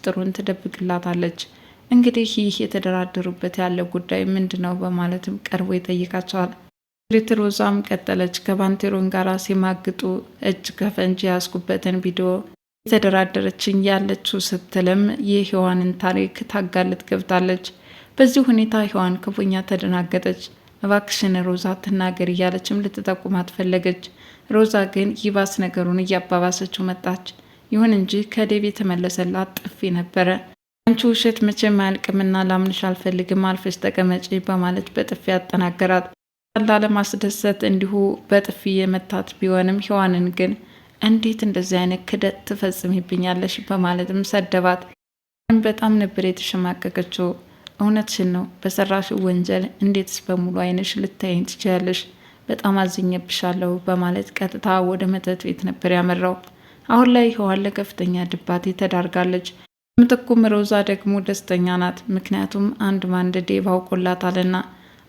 ጥሩን ትደብቅላታለች። እንግዲህ ይህ የተደራደሩበት ያለ ጉዳይ ምንድነው በማለትም ቀርቦ ይጠይቃቸዋል። ሮዛም ቀጠለች። ከባንቴሮን ጋር ሲማግጡ እጅ ከፈንጅ ያስኩበትን ቪዲዮ የተደራደረችኝ ያለችው ስትልም የሔዋንን ታሪክ ታጋልጥ ገብታለች። በዚህ ሁኔታ ሔዋን ክፉኛ ተደናገጠች። እባክሽን ሮዛ ትናገር እያለችም ልትጠቁማት ፈለገች። ሮዛ ግን ይባስ ነገሩን እያባባሰችው መጣች። ይሁን እንጂ ከዴቭ የተመለሰላት ጥፊ ነበረ። አንቺ ውሸት መቼም አያልቅምና ላምንሽ አልፈልግም፣ አልፈሽ ተቀመጪ በማለት በጥፊ ያጠናገራት። ላለማስደሰት እንዲሁ በጥፊ የመታት ቢሆንም ሔዋንን ግን እንዴት እንደዚህ አይነት ክደት ትፈጽሚብኛለሽ በማለትም ሰደባት። በጣም ነበር የተሸማቀቀችው። እውነትሽን ነው፣ በሰራሽው ወንጀል እንዴትስ በሙሉ አይንሽ ልታይኝ ትችያለሽ? በጣም አዝኜብሻለሁ በማለት ቀጥታ ወደ መጠጥ ቤት ነበር ያመራው። አሁን ላይ ሔዋን ለከፍተኛ ድባቴ ተዳርጋለች። ምትኩም ሮዛ ደግሞ ደስተኛ ናት። ምክንያቱም አንድ ባንድ ዴቭ አውቆላታልና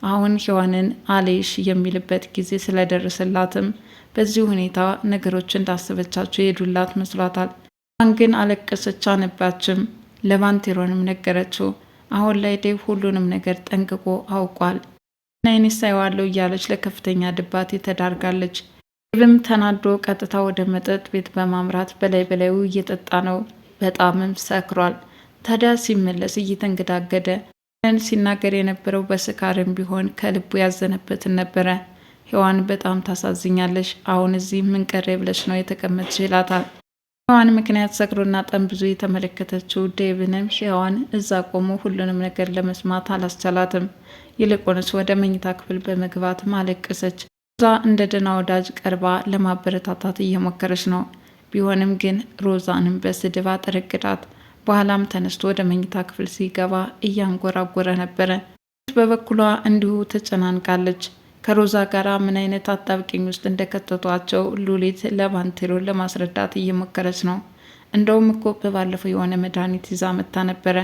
አሁን ሔዋንን አሌሽ የሚልበት ጊዜ ስለደረሰላትም በዚህ ሁኔታ ነገሮች እንዳሰበቻቸው የሄዱላት መስሏታል። ሔዋን ግን አለቀሰች፣ አነባችም። ለባንቴሮንም ነገረችው። አሁን ላይ ዴቭ ሁሉንም ነገር ጠንቅቆ አውቋል። ናይኔ ሳይዋለው እያለች ለከፍተኛ ድባቴ ተዳርጋለች። ዴቭም ተናዶ ቀጥታ ወደ መጠጥ ቤት በማምራት በላዩ እየጠጣ ነው። በጣምም ሰክሯል። ታዲያ ሲመለስ እየተንገዳገደ ሲናገር የነበረው በስካርም ቢሆን ከልቡ ያዘነበትን ነበረ። ሔዋን በጣም ታሳዝኛለሽ፣ አሁን እዚህ ምን ቀረ ብለሽ ነው የተቀመጥሽ ይላታል። ሔዋን ምክንያት ሰክሮና ጠንብዞ የተመለከተችው ዴቭንም ሔዋን እዛ ቆሞ ሁሉንም ነገር ለመስማት አላስቻላትም። ይልቁንስ ወደ መኝታ ክፍል በመግባት ማለቀሰች። ሮዛ እንደ ደህና ወዳጅ ቀርባ ለማበረታታት እየሞከረች ነው። ቢሆንም ግን ሮዛንም በስድብ አጠረቅዳት። በኋላም ተነስቶ ወደ መኝታ ክፍል ሲገባ እያንጎራጎረ ነበረ። በበኩሏ እንዲሁ ተጨናንቃለች። ከሮዛ ጋር ምን አይነት አጣብቂኝ ውስጥ እንደከተቷቸው ሉሊት ለባንቴሮን ለማስረዳት እየሞከረች ነው። እንደውም እኮ በባለፈው የሆነ መድኃኒት ይዛ መታ ነበረ።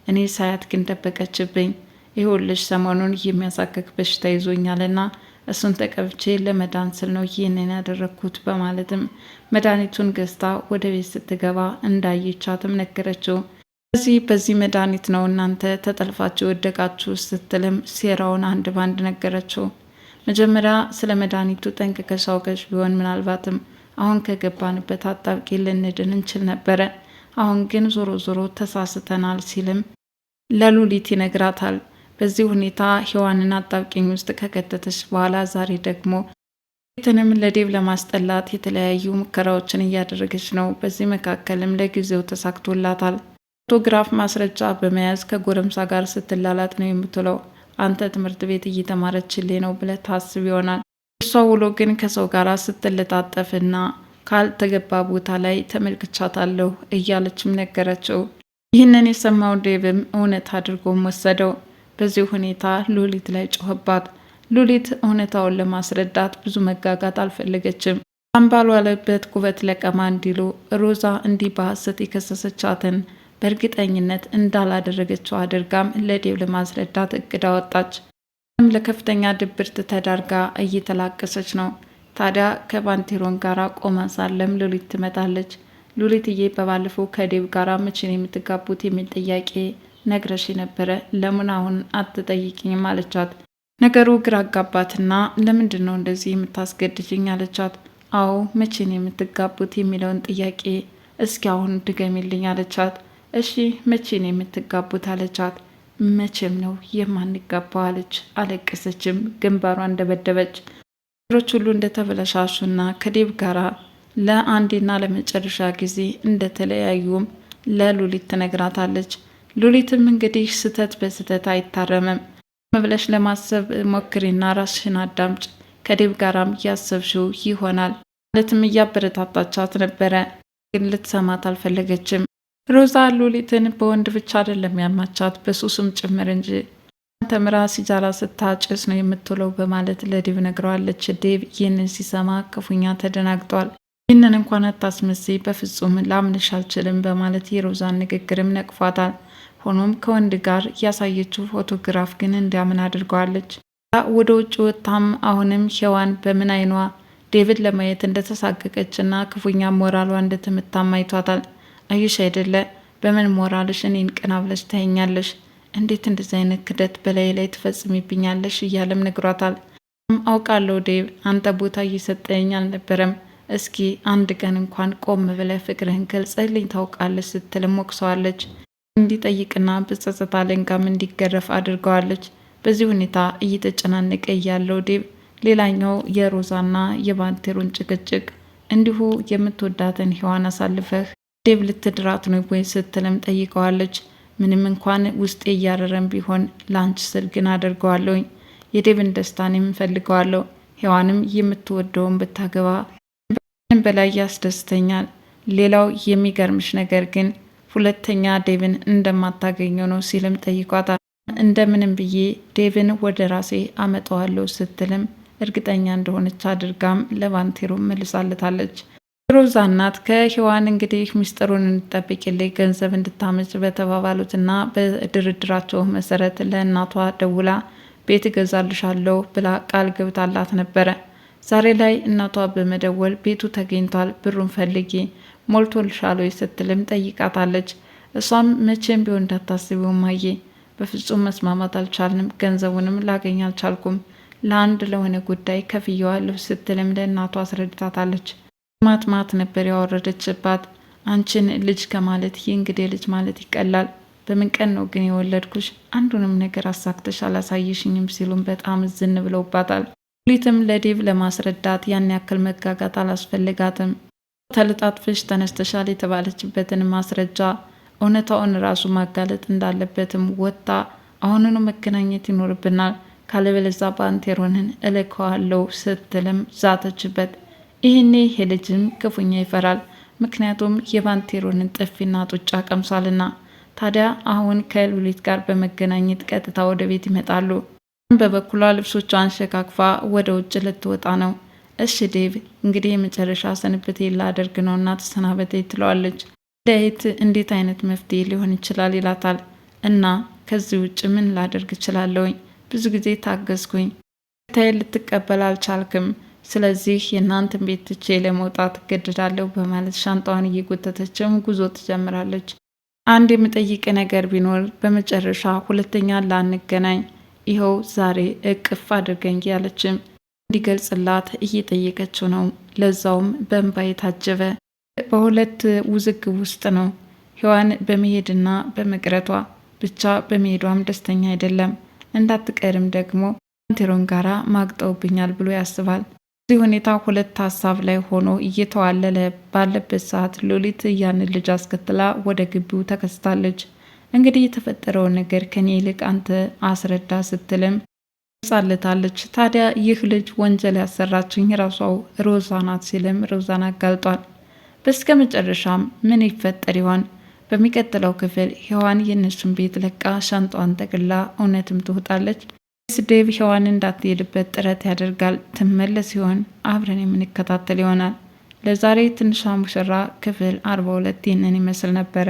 እኔ ሳያት ግን ደበቀችብኝ። ይኸውልሽ ሰሞኑን የሚያሳክክ በሽታ ይዞኛልና እሱን ተቀብቼ ለመዳን ስል ነው ይህንን ያደረግኩት በማለትም መድኃኒቱን ገዝታ ወደ ቤት ስትገባ እንዳየቻትም ነገረችው። በዚህ መድኃኒት ነው እናንተ ተጠልፋችሁ ወደቃችሁ ስትልም ሴራውን አንድ ባንድ ነገረችው። መጀመሪያ ስለ መድኃኒቱ ጠንቅቀሽ አውቀሽ ቢሆን ምናልባትም አሁን ከገባንበት አጣብቂኝ ልንድን እንችል ነበረ። አሁን ግን ዞሮ ዞሮ ተሳስተናል ሲልም ለሉሊት ይነግራታል። በዚህ ሁኔታ ሔዋንን አጣብቂኝ ውስጥ ከከተተች በኋላ ዛሬ ደግሞ ቤትንም ለዴቭ ለማስጠላት የተለያዩ ሙከራዎችን እያደረገች ነው። በዚህ መካከልም ለጊዜው ተሳክቶላታል። ፎቶግራፍ ማስረጃ በመያዝ ከጎረምሳ ጋር ስትላላጥ ነው የምትለው። አንተ ትምህርት ቤት እየተማረችልኝ ነው ብለህ ታስብ ይሆናል። እሷ ውሎ ግን ከሰው ጋር ስትለጣጠፍና ካልተገባ ቦታ ላይ ተመልክቻታለሁ እያለችም ነገረችው። ይህንን የሰማው ዴቭም እውነት አድርጎም ወሰደው። በዚህ ሁኔታ ሉሊት ላይ ጮኸባት። ሉሊት እውነታውን ለማስረዳት ብዙ መጋጋት አልፈለገችም። አምባሉ ያለበት ኩበት ለቀማ እንዲሉ ሮዛ እንዲህ በሐሰት የከሰሰቻትን በእርግጠኝነት እንዳላደረገችው አድርጋም ለዴቭ ለማስረዳት እቅድ አወጣች። ለከፍተኛ ድብርት ተዳርጋ እየተላቀሰች ነው። ታዲያ ከባንቴሮን ጋር ቆማ ሳለም ሉሊት ትመጣለች። ሉሊትዬ በባለፈው ከዴቭ ጋር መቼ ነው የምትጋቡት የሚል ጥያቄ ነግረሽ ነበረ፣ ለምን አሁን አትጠይቂኝም አለቻት። ነገሩ ግራ አጋባትና ለምንድን ነው እንደዚህ የምታስገድጅኝ አለቻት። አዎ መቼ ነው የምትጋቡት የሚለውን ጥያቄ እስኪ አሁን ድገሚልኝ አለቻት። እሺ መቼ ነው የምትጋቡት አለቻት። መቼም ነው የማንጋባው አለች። አለቀሰችም፣ ግንባሯን እንደበደበች። ነገሮች ሁሉ እንደተበለሻሹና ከዴቭ ጋራ ለአንዴና ለመጨረሻ ጊዜ እንደተለያዩም ለሉሊት ትነግራታለች። ሉሊትም እንግዲህ ስህተት በስህተት አይታረምም፣ መብለሽ ለማሰብ ሞክሪና ራስሽን አዳምጭ፣ ከዴቭ ጋራም እያሰብሽው ይሆናል ማለትም እያበረታታቻት ነበረ። ግን ልትሰማት አልፈለገችም። ሮዛ ሉሊትን በወንድ ብቻ አይደለም ያማቻት በሱስም ጭምር እንጂ ተምራ ሲጃራ ስታጭስ ነው የምትውለው በማለት ለዴቭ ነግረዋለች። ዴቭ ይህንን ሲሰማ ክፉኛ ተደናግጧል። ይህንን እንኳን አታስመስይ፣ በፍጹም ላምንሽ አልችልም በማለት የሮዛን ንግግርም ነቅፏታል። ሆኖም ከወንድ ጋር ያሳየችው ፎቶግራፍ ግን እንዲያምን አድርገዋለች። ወደ ውጭ ወጥታም አሁንም ሔዋን በምን አይኗ ዴቭን ለማየት እንደተሳቀቀችና ክፉኛ ሞራሏ እንደተመታም አይቷታል። አዩሽ አይደለ በምን ሞራልሽ እኔን ቅና ብለሽ ታየኛለሽ? እንዴት እንደዚህ አይነት ክደት በላይ ላይ ትፈጽሚብኛለሽ? እያለም ነግሯታል። አውቃለሁ ዴቭ፣ አንተ ቦታ እየሰጠኝ አልነበረም። እስኪ አንድ ቀን እንኳን ቆም ብለህ ፍቅርህን ገልጸህልኝ ታውቃለች ስትልም ወቅሰዋለች። እንዲጠይቅና በጸጸት አለንጋም እንዲገረፍ አድርገዋለች። በዚህ ሁኔታ እየተጨናነቀ ያለው ዴቭ ሌላኛው የሮዛና የባንቴሮን ጭቅጭቅ እንዲሁ የምትወዳትን ሔዋን አሳልፈህ ዴቭ ልትድራት ነው ወይ ስትልም ጠይቀዋለች። ምንም እንኳን ውስጤ እያረረም ቢሆን ላንች ስል ግን አደርገዋለሁኝ። የዴቭን ደስታን የምፈልገዋለሁ። ሔዋንም የምትወደውን ብታገባ በላይ ያስደስተኛል። ሌላው የሚገርምሽ ነገር ግን ሁለተኛ ዴቭን እንደማታገኘው ነው ሲልም ጠይቋታል። እንደምንም ብዬ ዴቭን ወደ ራሴ አመጣዋለሁ ስትልም እርግጠኛ እንደሆነች አድርጋም ለባንቴሮ መልሳለታለች። ሮዛ እናት ከሔዋን እንግዲህ ሚስጥሩን እንጠብቅልኝ ገንዘብ እንድታመጭ በተባባሉትና በድርድራቸው መሰረት ለእናቷ ደውላ ቤት እገዛልሻለሁ ብላ ቃል ገብታላት ነበረ። ዛሬ ላይ እናቷ በመደወል ቤቱ ተገኝቷል፣ ብሩን ፈልጊ ሞልቶልሻል ወይ ስትልም ጠይቃታለች። እሷም መቼም ቢሆን እንዳታስቢው እማዬ፣ በፍጹም መስማማት አልቻልንም፣ ገንዘቡንም ላገኝ አልቻልኩም፣ ለአንድ ለሆነ ጉዳይ ከፍየዋለሁ ስትልም ለእናቷ አስረድታታለች። ማጥማት ነበር ያወረደችባት። አንቺን ልጅ ከማለት ይህ እንግዲህ ልጅ ማለት ይቀላል፣ በምን ቀን ነው ግን የወለድኩሽ? አንዱንም ነገር አሳክተሽ አላሳየሽኝም ሲሉም በጣም ዝን ብለውባታል። ሉሊትም ለዴቭ ለማስረዳት ያን ያክል መጋጋት አላስፈልጋትም። ተለጣጥፈሽ ተነስተሻል የተባለችበትን ማስረጃ እውነታውን ራሱ ማጋለጥ እንዳለበትም ወጥታ አሁኑኑ መገናኘት ይኖርብናል፣ ካለበለዚያ ባንቴሮንን እልከዋለሁ ስትልም ዛተችበት። ይህኔ የልጅም ክፉኛ ይፈራል። ምክንያቱም የባንቴሮንን ጥፊና ጡጫ ቀምሷልና። ታዲያ አሁን ከሉሊት ጋር በመገናኘት ቀጥታ ወደ ቤት ይመጣሉ። በበኩሏ ልብሶቿን ሸካክፋ ወደ ውጭ ልትወጣ ነው። እሺ ዴቭ፣ እንግዲህ የመጨረሻ ሰንብቴ ላደርግ ነው እና ተሰናበቴ ትለዋለች። ለየት እንዴት አይነት መፍትሄ ሊሆን ይችላል ይላታል። እና ከዚህ ውጭ ምን ላደርግ እችላለሁኝ? ብዙ ጊዜ ታገዝኩኝ፣ ታይ ልትቀበል አልቻልክም። ስለዚህ የእናንተን ቤት ትቼ ለመውጣት እገድዳለሁ በማለት ሻንጣዋን እየጎተተችም ጉዞ ትጀምራለች። አንድ የምጠይቅ ነገር ቢኖር በመጨረሻ ሁለተኛ ላንገናኝ፣ ይኸው ዛሬ እቅፍ አድርገኝ ያለችም እንዲገልጽላት እየጠየቀችው ነው። ለዛውም በእንባ የታጀበ በሁለት ውዝግብ ውስጥ ነው። ሔዋን በመሄድና በመቅረቷ ብቻ በመሄዷም ደስተኛ አይደለም። እንዳትቀርም ደግሞ ባንቴሮን ጋራ ማግጠውብኛል ብሎ ያስባል። እዚህ ሁኔታ ሁለት ሀሳብ ላይ ሆኖ እየተዋለለ ባለበት ሰዓት ሉሊት ያንን ልጅ አስከትላ ወደ ግቢው ተከስታለች። እንግዲህ የተፈጠረውን ነገር ከኔ ይልቅ አንተ አስረዳ ስትልም ጻለታለች። ታዲያ ይህ ልጅ ወንጀል ያሰራችኝ ራሷው ሮዛ ናት ሲልም ሮዛን አጋልጧል። በስከ መጨረሻም ምን ይፈጠር ይሆን? በሚቀጥለው ክፍል ሔዋን የእነሱን ቤት ለቃ ሻንጣዋን ጠቅላ እውነትም ትወጣለች? ዴቭ ሔዋን እንዳትሄድበት ጥረት ያደርጋል። ትመለስ ሲሆን አብረን የምንከታተል ይሆናል። ለዛሬ ትንሿ ሙሽራ ክፍል 42 ይህንን ይመስል ነበረ።